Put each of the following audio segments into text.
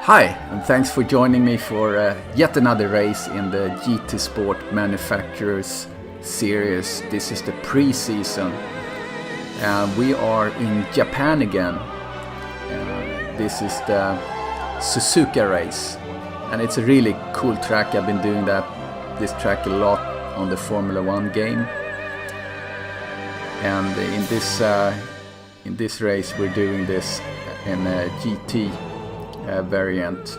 Hi, and thanks for joining me for yet another race in the GTSport Manufacturers series. This is the pre-season. We are in Japan again. This is the Suzuka race, and it's a really cool track. I've been doing this track a lot on the Formula 1 game. And in this race we're doing this in a GT variant,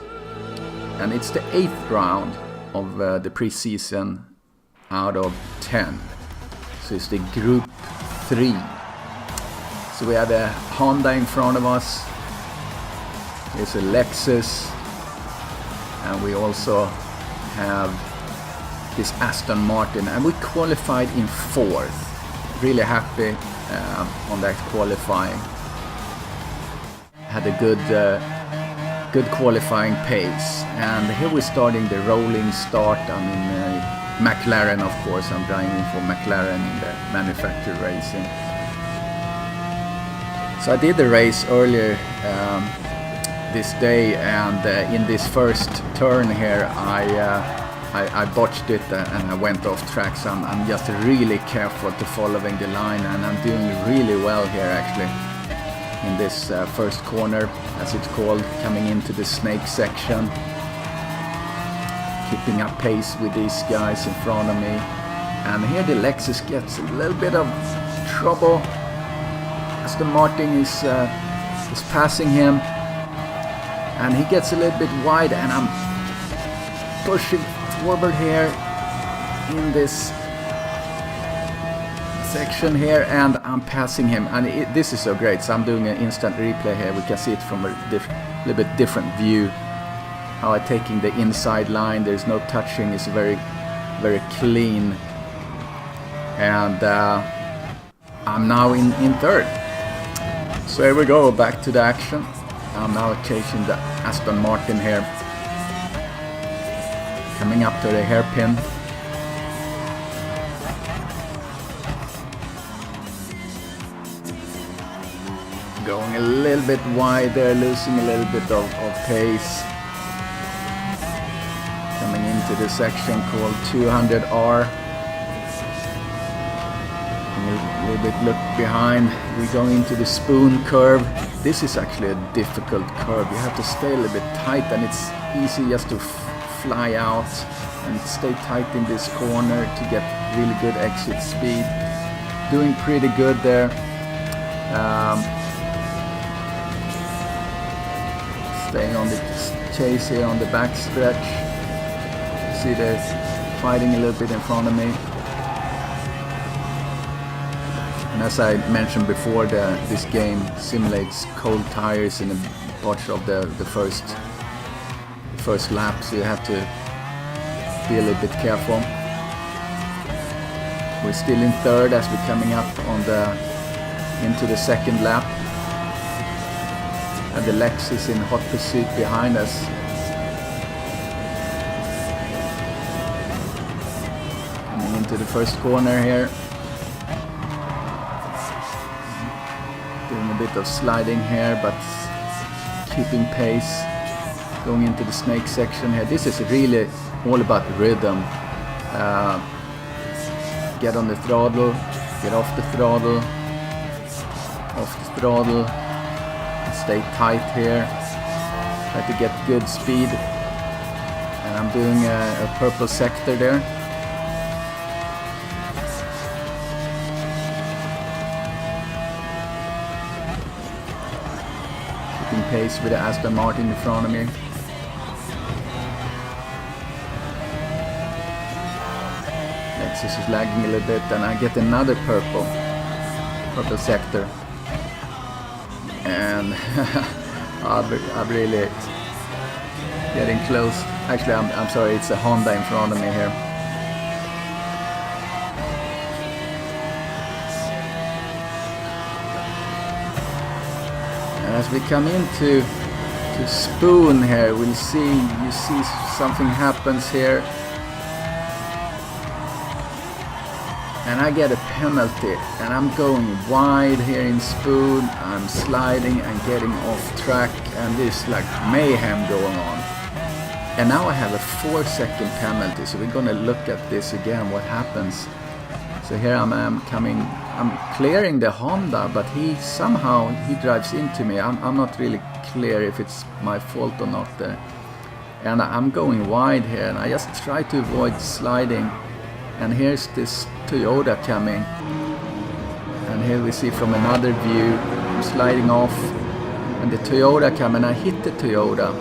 and it's the 8th round of the pre-season out of 10. So it's the Group 3. So we have a Honda in front of us, there's a Lexus, and we also have this Aston Martin, and we qualified in 4th. Really happy on that qualifying. Had a good qualifying pace, and here we're starting the rolling start. I'm in McLaren, of course. I'm driving for McLaren in the manufacturer racing. So I did the race earlier this day, and in this first turn here I botched it and I went off track. So I'm just really careful to following the line, and I'm doing really well here actually in this first corner, as it's called, coming into the snake section, keeping up pace with these guys in front of me. And here the Lexus gets a little bit of trouble. Aston Martin is passing him, and he gets a little bit wide, and I'm pushing forward here in this section here, and I'm passing him, and this is so great. So I'm doing an instant replay here. We can see it from a little bit different view, how I'm taking the inside line. There's no touching, it's very clean, and I'm now in 3rd. So here we go, back to the action. I'm now chasing the Aston Martin here, coming up to the hairpin. Going a little bit wide there, losing a little bit of pace. Coming into the section called 200R. A little bit look behind. We go into the spoon curve. This is actually a difficult curve. You have to stay a little bit tight, and it's easy just to fly out and stay tight in this corner to get really good exit speed. Doing pretty good there. Staying on the chase here on the back stretch. See they're fighting a little bit in front of me. And as I mentioned before, this game simulates cold tires in a bunch of the first lap, so you have to be a little bit careful. We're still in 3rd as we're coming up into the 2nd lap. And the Lexus in hot pursuit behind us. Coming into the first corner here. Doing a bit of sliding here, but keeping pace. Going into the snake section here. This is really all about rhythm. Get on the throttle, get off the throttle, stay tight here, try to get good speed, and I'm doing a purple sector there. Keeping pace with the Aston Martin in front of me. Lexus is lagging a little bit, and I get another purple sector. And I'm really getting close. Actually, I'm sorry, it's a Honda in front of me here. And as we come into spoon here, you see something happens here. and I get a penalty, and I'm going wide here in Spoon. I'm sliding and getting off track, and there's like mayhem going on. And now I have a 4-second penalty, so we're gonna look at this again, what happens. So here I am coming, I'm clearing the Honda, but he drives into me. I'm not really clear if it's my fault or not there. And I'm going wide here, and I just try to avoid sliding. And here's this Toyota coming, and here we see from another view, I'm sliding off, and the Toyota come, and I hit the Toyota,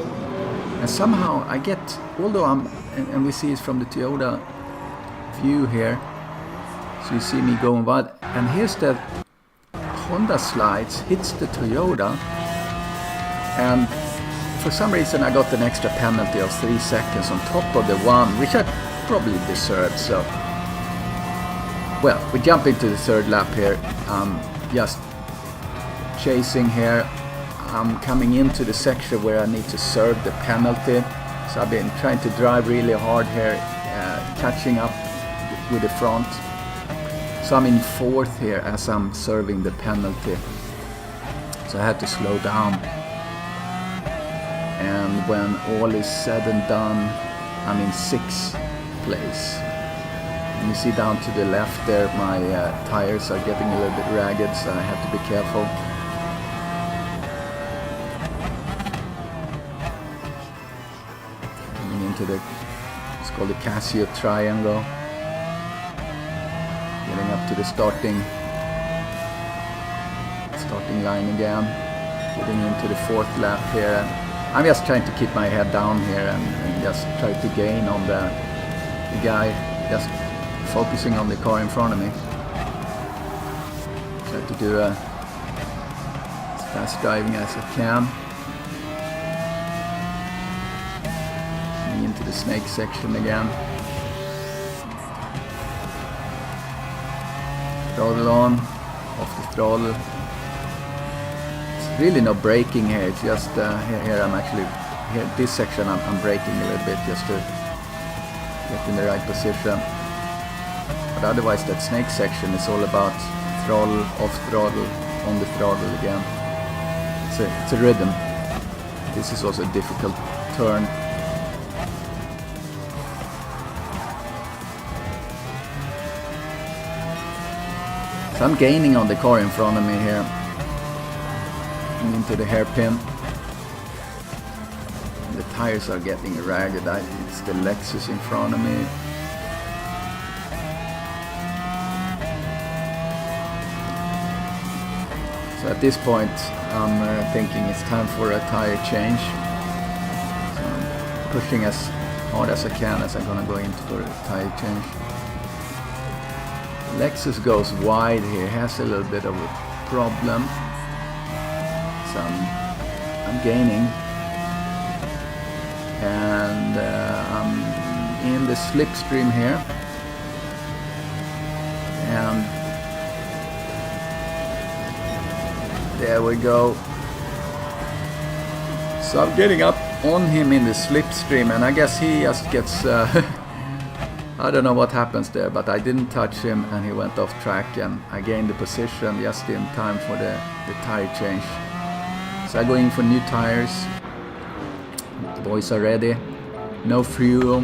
and somehow I get, although and we see it from the Toyota view here, so you see me going wide, and here's the Honda slides, hits the Toyota, and for some reason I got an extra penalty of 3 seconds on top of the one, which I probably deserved. So well, we jump into the third lap here. Just chasing here. I'm coming into the section where I need to serve the penalty. So I've been trying to drive really hard here, catching up with the front. So I'm in 4th here as I'm serving the penalty. So I had to slow down. And when all is said and done, I'm in 6th place. And you see down to the left there, my tires are getting a little bit ragged, so I have to be careful. Coming into it's called the Casio Triangle. Getting up to the starting line again. Getting into the 4th lap here. I'm just trying to keep my head down here and just try to gain on the guy, just focusing on the car in front of me. Try to do as fast driving as I can. Coming into the snake section again. Throttle on, off the throttle. It's really no braking here, it's just here I'm actually, here this section I'm braking a little bit just to get in the right position. But otherwise that snake section is all about throttle, off throttle, on the throttle again. It's a rhythm. This is also a difficult turn. So I'm gaining on the car in front of me here. Into the hairpin. The tires are getting ragged. It's the Lexus in front of me. So at this point I'm thinking it's time for a tire change. So I'm pushing as hard as I can as I'm gonna go into for a tire change. Lexus goes wide here, has a little bit of a problem. So I'm gaining. And I'm in the slipstream here. And there we go. So I'm getting up on him in the slipstream, and I guess he just gets I don't know what happens there, but I didn't touch him and he went off track, and I gained the position just in time for the tire change. So I go in for new tires. The boys are ready. No fuel.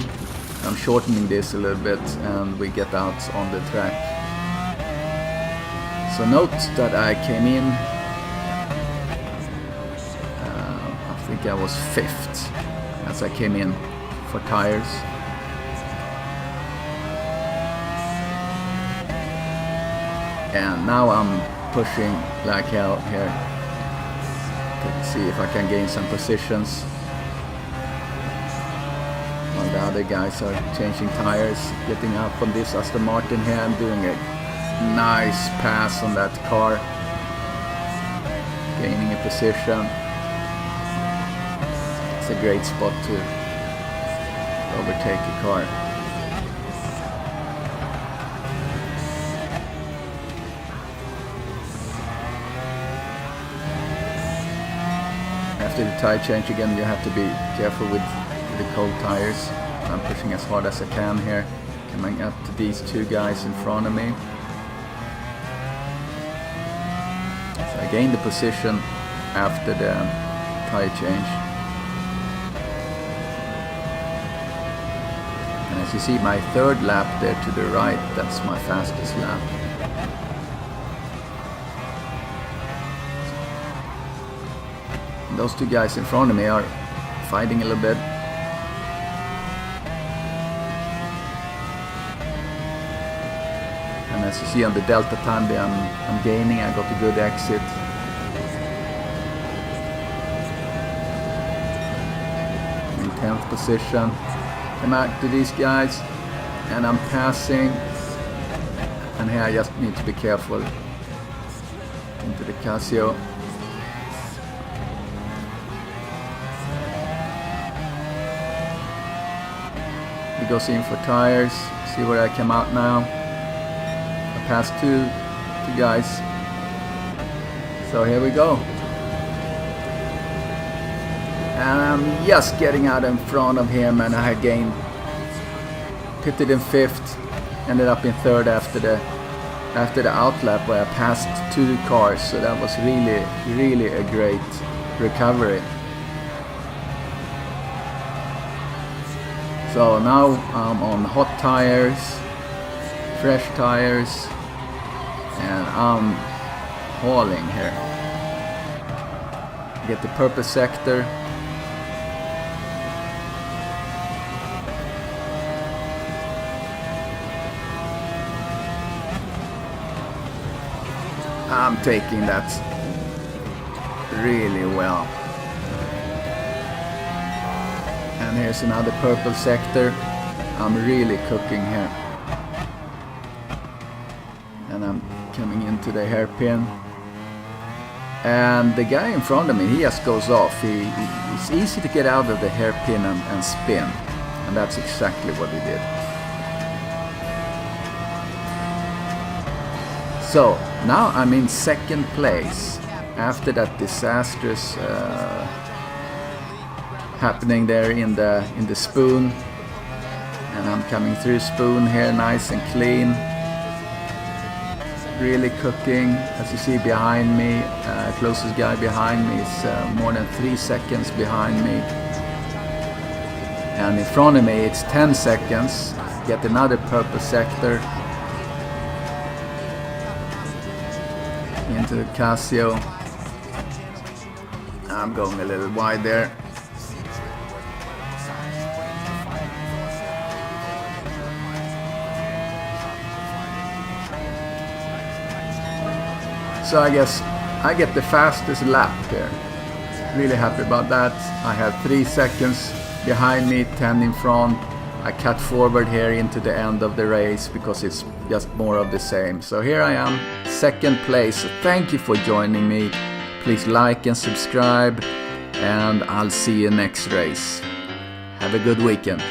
I'm shortening this a little bit and we get out on the track. So note that I came in, I think I was 5th as I came in for tires. And now I'm pushing like hell here to see if I can gain some positions while the other guys are changing tires. Getting up on this Aston Martin here, I'm doing a nice pass on that car, gaining a position. It's a great spot to overtake a car. After the tire change again, you have to be careful with the cold tires. I'm pushing as hard as I can here. Coming up to these two guys in front of me. So I gained the position after the tire change. And as you see, my third lap there to the right, that's my fastest lap. And those two guys in front of me are fighting a little bit. And as you see on the delta time there, I'm gaining. I got a good exit. In 10th position. Come out to these guys, and I'm passing. And here I just need to be careful into the Casio. He goes in for tires. See where I come out now. I passed two guys. So here we go. And I'm just getting out in front of him, and I had gained, pitted in 5th, ended up in 3rd after the outlap where I passed 2 cars. So that was really a great recovery. So now I'm on hot tires, fresh tires, and I'm hauling here. Get the purple sector. I'm taking that really well. And here's another purple sector. I'm really cooking here. And I'm coming into the hairpin. And the guy in front of me, he just goes off. It's easy to get out of the hairpin and spin. And that's exactly what he did. So now I'm in 2nd place after that disastrous happening there in the spoon, and I'm coming through spoon here nice and clean, really cooking. As you see behind me, closest guy behind me is more than 3 seconds behind me, and in front of me it's 10 seconds. Get another purple sector into the Casio. I'm going a little wide there. So I guess I get the fastest lap here. Really happy about that. I have 3 seconds behind me, 10 in front. I cut forward here into the end of the race because it's just more of the same. So here I am, 2nd place. So thank you for joining me. Please like and subscribe, and I'll see you next race. Have a good weekend.